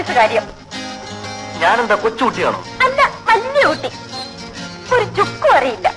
Police കാര്യം. ഞാനെന്താ കൊച്ചുകുട്ടിയാണോ? അല്ല, വലിയ കുട്ടി. ഒരു ചുക്കും അറിയില്ല.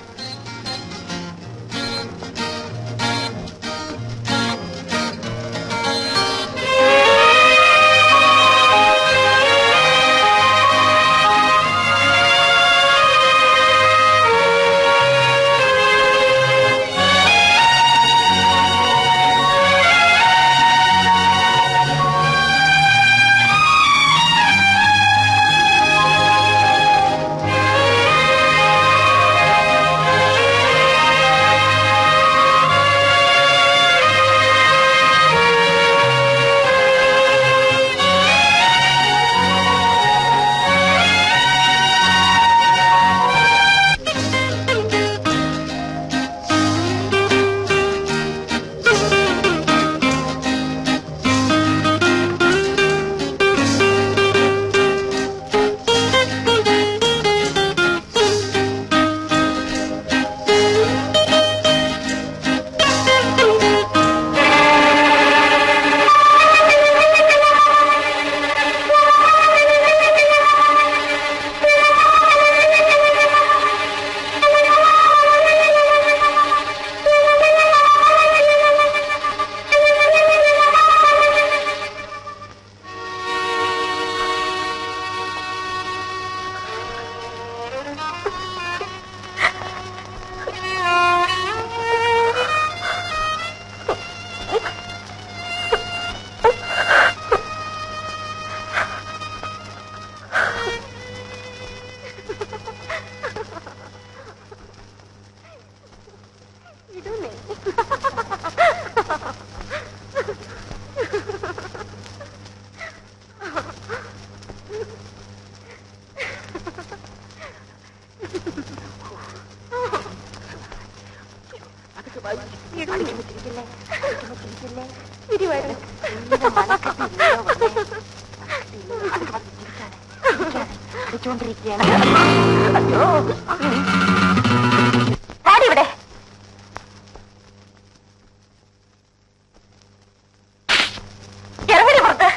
ഇറങ്ങി പുറത്ത്.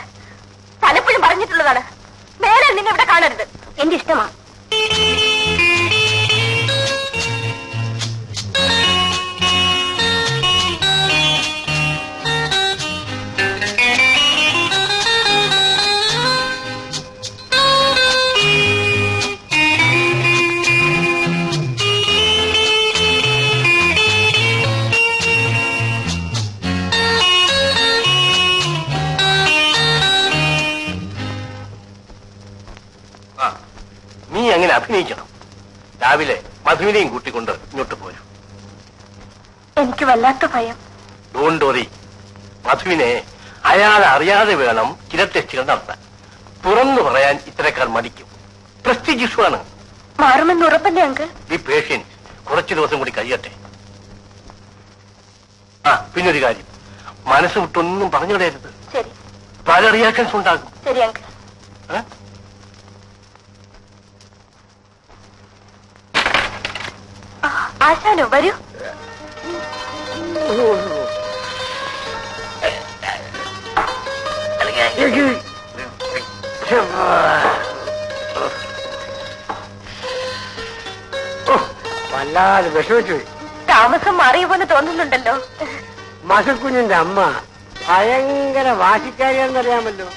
പലപ്പോഴും പറഞ്ഞിട്ടുള്ളതാണ്, മേലെ നിന്നെ ഇവിടെ കാണരുത്. എന്റെ ഇഷ്ടമാണ്. അങ്ങനെ അഭിനയിക്കണം. രാവിലെ മധുവിനെയും കൂട്ടിക്കൊണ്ട് ഇങ്ങോട്ട് പോരും. എനിക്ക് വല്ലാത്ത ഭയം. Don't worry. മധുവിനെ അയാളെ അറിയാതെ വേണം ചില ടെസ്റ്റുകൾ നടത്താൻ. തുറന്നു പറയാൻ ഇത്തരക്കാർ മടിക്കും. പ്രസ്റ്റീജ് ഇഷ്യൂ ആണ്. മാറുമെന്ന് ഉറപ്പല്ലേ അങ്കിൾ? B patients. കുറച്ചു ദിവസം കൂടി കഴിയട്ടെ. പിന്നൊരു കാര്യം, മനസ്സ് വിട്ടൊന്നും പറഞ്ഞിടരുത്. ശരി. പല റിയാക്ഷൻസ് ഉണ്ടാകും. ശരി അങ്കിൾ. ആശാനോ, വരൂ. വല്ലാതെ വിഷമിച്ചു. താമസം മാറിയ പോലെ തോന്നുന്നുണ്ടല്ലോ. മസക്കുഞ്ഞിന്റെ അമ്മ ഭയങ്കര വാശിക്കാരിയാണെന്നറിയാമല്ലോ.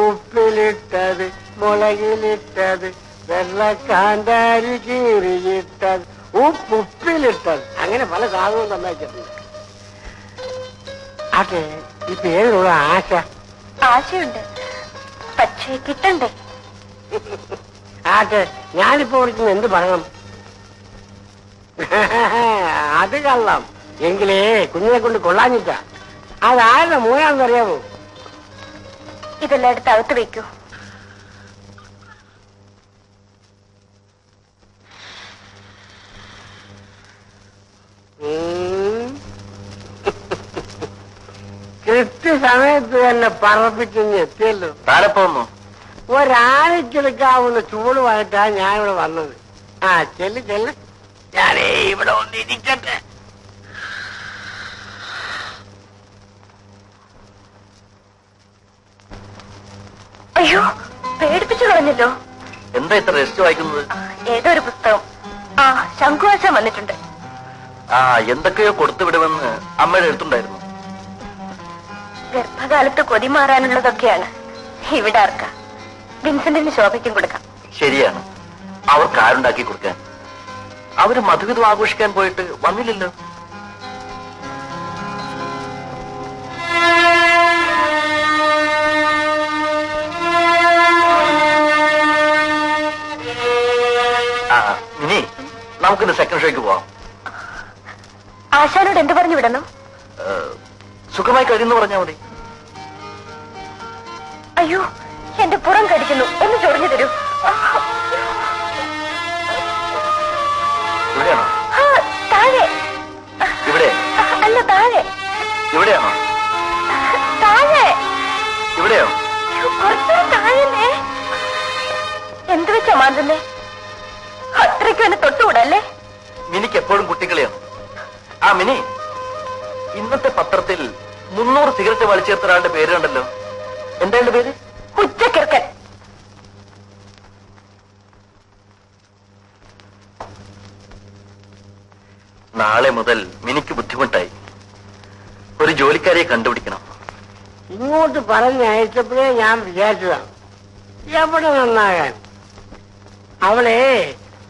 ഉപ്പിലിട്ടത്, മുളകിലിട്ടത്, വെള്ളക്കാന്താരി കീറിയിട്ടത്, ഉപ്പിലിട്ടത്, അങ്ങനെ പല സാധനവും തന്നയച്ചിട്ടുണ്ട്. അതെ, ഇപ്പൊ ഏതിനുള്ള ആശ? ആശയുണ്ട്, പക്ഷേ കിട്ടണ്ടേ. ആട്ടെ, ഞാനിപ്പോ വിളിക്കുന്ന എന്ത് പറയണം? അത് കള്ളം. എങ്കിലേ കുഞ്ഞിനെ കൊണ്ട് കൊള്ളാഞ്ഞിട്ടാ. അതാരുടെ മൂന്നാണെന്നറിയാമോ? ഇതെല്ലാം എടുത്ത് അകത്ത് വെക്കൂ. കൃത്യസമയത്ത് തന്നെ പറപ്പിച്ചിങ്ങ് എത്തിയല്ലോ. താരപ്പോന്നു ഒരാഴ്ചെടുക്കാവുന്ന ചൂടുമായിട്ടാ ഞാനിവിടെ വന്നത്. ചെല്ല് ചെല്ല്. ഞാനേ ഇവിടെ ഒന്നിരിക്കട്ടെ. അയ്യോ, പേടിപ്പിച്ചു കളഞ്ഞല്ലോ. എന്താ ഇത്ര രജിസ്റ്റർ വായിക്കുന്നത്? ഏതോ ഒരു പുസ്തകം. ആ, ശംഖുവാശം വന്നിട്ടുണ്ട്. ആ, എന്തൊക്കെയോ കൊടുത്തു വിടുമെന്ന് അമ്മയുടെ എടുത്തുണ്ടായിരുന്നു. ഗർഭകാലത്ത് കൊതി മാറാനുള്ളതൊക്കെയാണ്. ഇവിടെ ആർക്ക? വിൻസെന്റിന് ശോഭയ്ക്കും കൊടുക്കാം. ശരിയാണ്, അവർക്ക് ആരുണ്ടാക്കി കൊടുക്കാൻ. അവര് മധുവിധം ആഘോഷിക്കാൻ പോയിട്ട് വന്നില്ലല്ലോ. ഇനി നമുക്കിന്ന് സെക്കൻഡ് ഷോയ്ക്ക് പോവാം. ആശാനോട് എന്ത് പറഞ്ഞു വിടണം? സുഖമായി കഴിയുന്നു പറഞ്ഞാൽ മതി. അയ്യോ, എന്റെ പുറം കടിക്കുന്നു, ഒന്ന് ചൊറിഞ്ഞു തരൂ. ഇവിടെയാണോ? താഴെ. ഇവിടെ അല്ല, താഴെ. ഇവിടെയാണോ? താഴെ. ഇവിടെയോ? കുറച്ചും താഴെ. എന്ത് വെച്ചാ മാന്തുന്നേ? അത്രയ്ക്കും എന്നെ തൊട്ടുകൂടല്ലേ? മിനിക്ക് എപ്പോഴും കുട്ടികളെയാണ്. ആ മിനി, ഇന്നത്തെ പത്രത്തിൽ 300 സിഗരറ്റ് വലിച്ചേർത്ത ഒരാളുടെ പേര് കണ്ടല്ലോ. എന്താ പേര്? ഉച്ചക്കിർക്കൻ. നാളെ മുതൽ മിനിക്ക് ബുദ്ധിമുട്ടായി. ഒരു ജോലിക്കാരിയെ കണ്ടുപിടിക്കണം. ഇങ്ങോട്ട് പറഞ്ഞയച്ചപ്പോഴേ ഞാൻ വിചാരിച്ചതാണ്, എവിടെ നന്നാകാൻ. അവളെ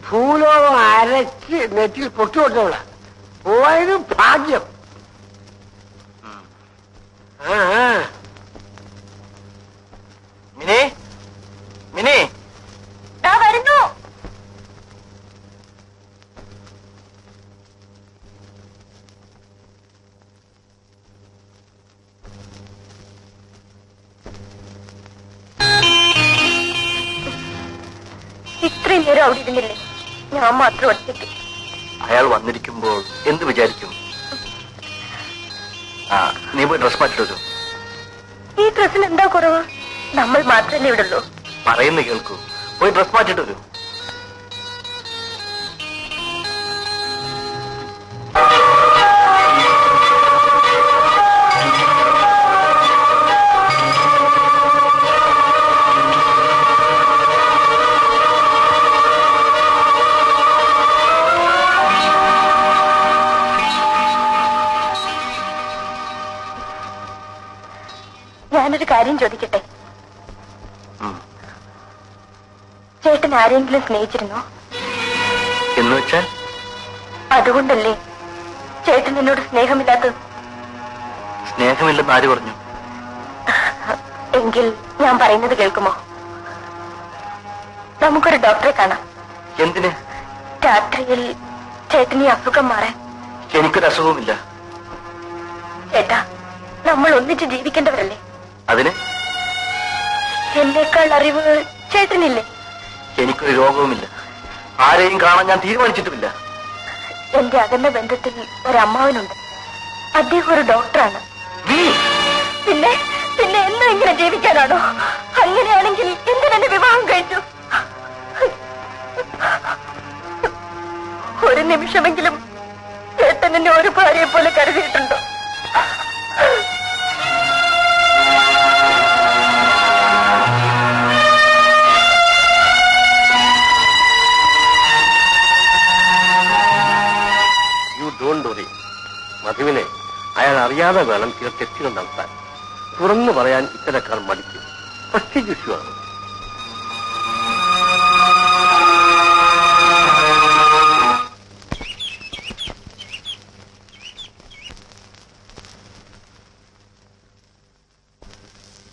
ഭൂലോകം അരച്ച് നെറ്റിൽ പൊട്ടുകൊട്ടവള. പോയത് ഭാഗ്യം. മിനി, മിനി, വരുന്നു. ഇത്രയും നേരം അവിടെ ഇരുന്നില്ലേ? ഞാൻ മാത്രം ഒറ്റയ്ക്ക്. അയാൾ വന്നിരിക്കുമ്പോൾ എന്ത് വിചാരിക്കും? ആ, നീ പോയി ഡ്രസ് മാറ്റിട്ടു. ഈ ഡ്രസ്സിന് എന്താ കുറവ്? നമ്മൾ മാത്രമല്ലേ ഇവിടെ ഉള്ളൂ. പറയുന്ന കേൾക്കൂ, പോയി ഡ്രസ് മാറ്റിട്ട് വരൂ. ഞാനൊരു കാര്യം ചോദിക്കട്ടെ? ചേട്ടൻ ആരെങ്കിലും സ്നേഹിച്ചിരുന്നോ? എന്ന് വെച്ചാൽ? അതുകൊണ്ടല്ലേ ചേട്ടൻ എന്നോട് സ്നേഹമില്ലാത്തത്? സ്നേഹമില്ലെന്ന് ആര് പറഞ്ഞു? എങ്കിൽ ഞാൻ പറയുന്നത് കേൾക്കുമോ? നമുക്കൊരു ഡോക്ടറെ കാണാം. എന്തിന്? രാത്രിയിൽ ചേട്ടന് ഈ അസുഖം മാറാൻ. എനിക്കൊരു അസുഖവുമില്ല. ചേട്ടാ, നമ്മൾ ഒന്നിച്ച് ജീവിക്കേണ്ടവരല്ലേ? അതിന് എന്നേക്കാൾ അറിവ് ചേട്ടനില്ലേ? എനിക്കൊരു രോഗവുമില്ല. ആരെയും കാണാൻ ഞാൻ തീരുമാനിച്ചിട്ടുമില്ല. എന്റെ അകന്ന ബന്ധത്തിൽ ഒരമ്മാവനുണ്ട്. അദ്ദേഹം ഒരു ഡോക്ടറാണ്. പിന്നെ പിന്നെ എന്നും ഇങ്ങനെ ജീവിക്കാനാണോ? അങ്ങനെയാണെങ്കിൽ എന്തിനെന്നെ വിവാഹം കഴിച്ചു? ഒരു നിമിഷമെങ്കിലും ചേട്ടൻ എന്നെ ഒരു ഭാര്യയെ പോലെ കരുതിയിട്ടുണ്ടോ? മധുവിനെ അയാൾ അറിയാതെ വേണം ചില ടെസ്റ്റുകൾ നടത്താൻ. തുറന്നു പറയാൻ ഇത്തരക്കാർ മടിക്കും. പ്രസ്റ്റീജ് ഇഷ്യൂ ആണ്.